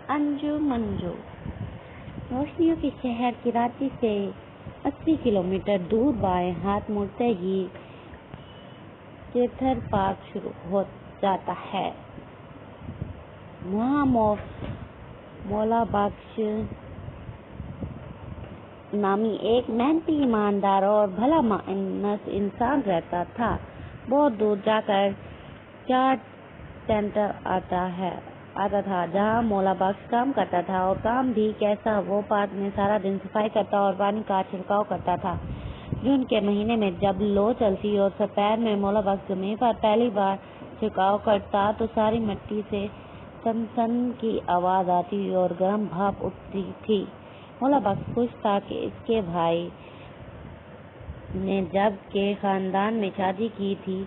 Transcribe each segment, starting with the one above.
انجو منجو روشنیوں کے شہر کراچی سے 80 کلومیٹر دور بائیں ہاتھ مڑتے ہی چیتھر پارک شروع ہو جاتا ہے۔ وہاں مولا بخش نامی ایک محنتی، ایماندار اور بھلا مانس انسان رہتا تھا۔ بہت دور جا کر چارٹ سینٹر آتا تھا جہاں مولا بخش کام کرتا تھا، اور کام بھی کیسا، وہ پارک میں سارا دن صفائی کرتا اور پانی کا چھڑکاؤ کرتا تھا۔ جون کے مہینے میں جب لو چلتی اور دوپہر میں مولا بخش زمین پر پہلی بار چھڑکاؤ کرتا تو ساری مٹی سے سن سن کی آواز آتی اور گرم بھاپ اٹھتی تھی۔ مولا بخش خوش تھا کہ اس کے بھائی نے جب کے خاندان میں شادی کی تھی،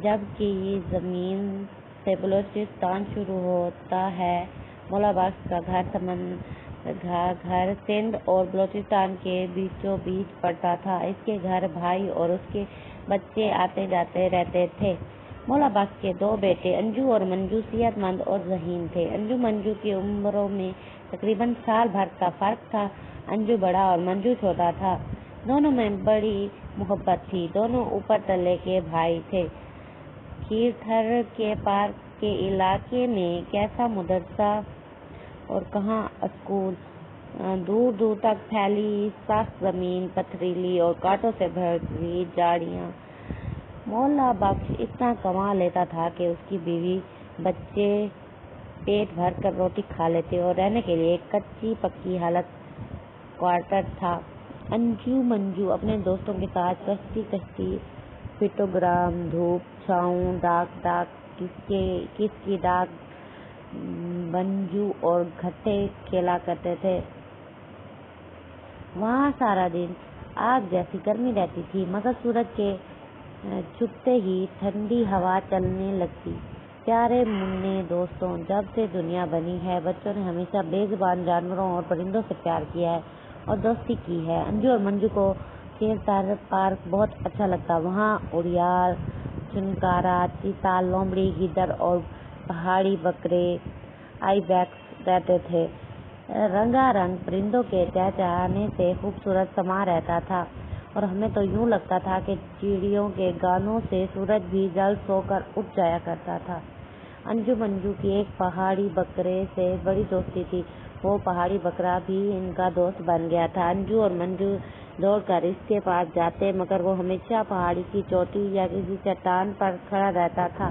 جب کی زمین سے بلوچستان شروع ہوتا ہے۔ مولا بخش کا گھر سندھ اور بلوچستان کے بیچوں بیچ پڑتا تھا۔ اس کے گھر بھائی اور اس کے بچے آتے جاتے رہتے تھے۔ مولا بخش کے دو بیٹے انجو اور منجو صحت مند اور ذہین تھے۔ انجو منجو کی عمروں میں تقریباً سال بھر کا فرق تھا۔ انجو بڑا اور منجو چھوٹا تھا۔ دونوں میں بڑی محبت تھی۔ دونوں اوپر تلے کے بھائی تھے۔ کھیرتھر کے پارک کے علاقے میں کیسا مدرسہ اور کہاں اسکول، دور دور تک پھیلی سخت زمین، پتھریلی اور کانٹوں سے بھری جھاڑیاں۔ مولا بخش اتنا کما لیتا تھا کہ اس کی بیوی بچے پیٹ بھر کر روٹی کھا لیتے اور رہنے کے لیے ایک کچی پکی حالت کوارٹر تھا۔ انجو منجو اپنے دوستوں کے ساتھ کشتی، پکٹوگرام، دھوپ چھاؤں، ڈاک کس کی ڈاک، بنجو اور گھٹے کھیلا کرتے تھے۔ وہاں سارا دن آگ جیسی گرمی رہتی تھی، مگر سورج کے چھپتے ہی ٹھنڈی ہوا چلنے لگتی۔ پیارے مننے دوستوں، جب سے دنیا بنی ہے، بچوں نے ہمیشہ بے زبان جانوروں اور پرندوں سے پیار کیا ہے اور دوستی کی ہے۔ انجو اور منجو کو کھیرتھر پارک بہت اچھا لگتا۔ وہاں اڑیال، چنکارا، چیتا، لومڑی، گیدڑ اور پہاڑی بکرے آئی بیکس رہتے تھے۔ رنگا رنگ پرندوں کے چہچہانے سے خوبصورت سما رہتا تھا، اور ہمیں تو یوں لگتا تھا کہ چڑیوں کے گانوں سے سورج بھی جلد سو کر اٹھ جایا کرتا تھا۔ انجو منجو کی ایک پہاڑی بکرے سے بڑی دوستی تھی۔ وہ پہاڑی بکرا بھی ان کا دوست بن گیا تھا۔ انجو اور منجو دوڑ کر اس کے پاس جاتے، مگر وہ ہمیشہ پہاڑی کی چوٹی یا کسی چٹان پر کھڑا رہتا تھا۔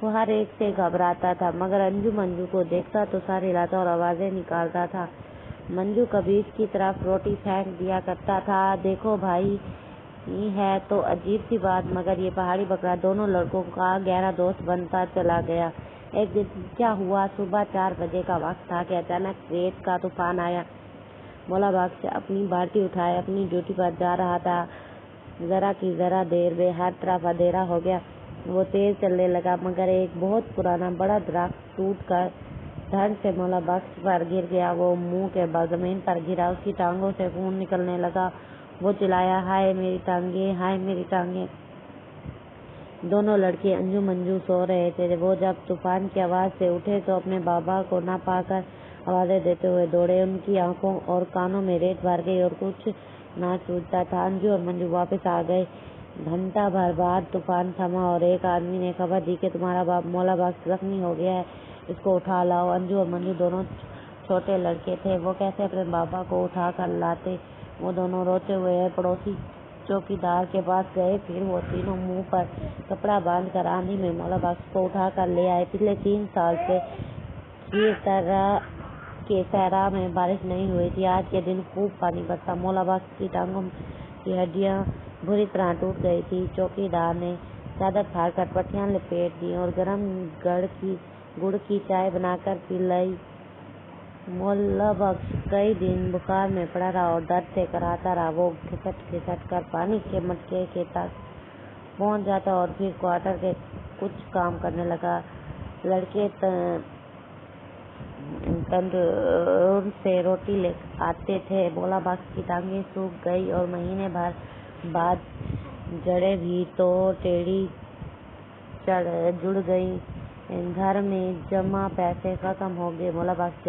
وہ ہر ایک سے گھبراتا تھا، مگر انجو منجو کو دیکھتا تو سار ہلاتا اور آوازیں نکالتا تھا۔ منجو کبھی اس کی طرف روٹی پھینک دیا کرتا تھا، دیکھو بھائی ہے تو عجیب سی بات، مگر یہ پہاڑی بکرا دونوں لڑکوں کا گہرا دوست بنتا چلا گیا۔ ایک دن کیا ہوا، صبح 4 بجے کا وقت تھا کہ اچانک ریت کا طوفان آیا۔ مولا بخش اپنی بالٹی اٹھائے اپنی ڈیوٹی پر جا رہا تھا۔ ذرا کی ذرا دیر میں ہر طرف اندھیرا ہو گیا۔ وہ تیز چلنے لگا، مگر ایک بہت پرانا بڑا درخت ٹوٹ کر دھڑ سے مولا بخش پر گر گیا۔ وہ منہ کے بل زمین پر گرا، اس کی ٹانگوں سے خون نکلنے لگا۔ وہ چلایا، ہائے میری ٹانگیں، ہائے میری ٹانگیں۔ دونوں لڑکے انجو منجو سو رہے تھے۔ وہ جب طوفان کی آواز سے اٹھے تو اپنے بابا کو نہ پا کر آوازیں دیتے ہوئے دوڑے۔ ان کی آنکھوں اور کانوں میں ریت بھر گئی اور کچھ نہ سوجھتا تھا۔ انجو اور منجو واپس آ گئے۔ گھنٹہ بھر بعد طوفان تھما اور ایک آدمی نے خبر دی کہ تمہارا باپ مولا بخش زخمی ہو گیا ہے، اس کو اٹھا لاؤ۔ انجو اور منجو دونوں چھوٹے لڑکے تھے، وہ کیسے اپنے بابا کو اٹھا کر لاتے؟ وہ دونوں روتے ہوئے پڑوسی چوکیدار کے پاس گئے، پھر وہ تینوں منہ پر کپڑا باندھ کر آندھی میں مولا بخش کو اٹھا کر لے آئے۔ پچھلے 3 سال سے کھیرتھر کے صحرا میں بارش نہیں ہوئی تھی۔ آج کے دن خوب پانی برسا۔ مولا بخش کی ٹانگوں کی ہڈیاں بری طرح ٹوٹ گئی تھی۔ چوکیدار نے چادر پھاڑ کر پٹیاں لپیٹ دیں اور گرم گڑ کی چائے بنا کر پلائی۔ مولا بخش کئی دن بخار میں پڑا رہا اور درد سے کراہتا رہا۔ وہ کھسٹ کر پانی کے مٹکے کے تک پہنچ جاتا اور پھر کوارٹر کے کچھ کام کرنے لگا۔ لڑکے تندور سے روٹی لے آتے تھے۔ مولا بخش کی ٹانگیں سوکھ گئی اور مہینے بھر بعد جڑیں بھی تو ٹیڑھی جڑ گئیں۔ گھر میں جمع پیسے ختم ہو گئے۔ مولا بخش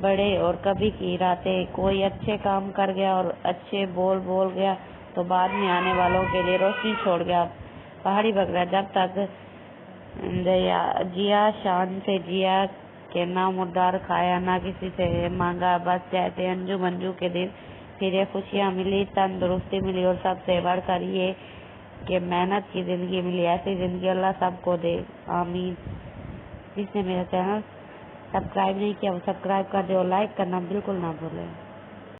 بڑے اور کبھی کی راتیں، کوئی اچھے کام کر گیا اور اچھے بول گیا تو بعد میں آنے والوں کے لیے روشنی چھوڑ گیا۔ پہاڑی بکرا جب تک جیا شان سے جیا کہ نہ مردار کھایا نہ کسی سے مانگا، بس جیسے انجو منجو کے دن پھرے، خوشیاں ملی، تندرستی ملی اور سب سے بڑھ کر یہ کہ محنت کی زندگی ملی۔ ایسی زندگی اللہ سب کو دے، آمین۔ جس نے میرا چینل سبسکرائب نہیں کیا وہ سبسکرائب کر دے اور لائک کرنا بالکل نہ بھولے۔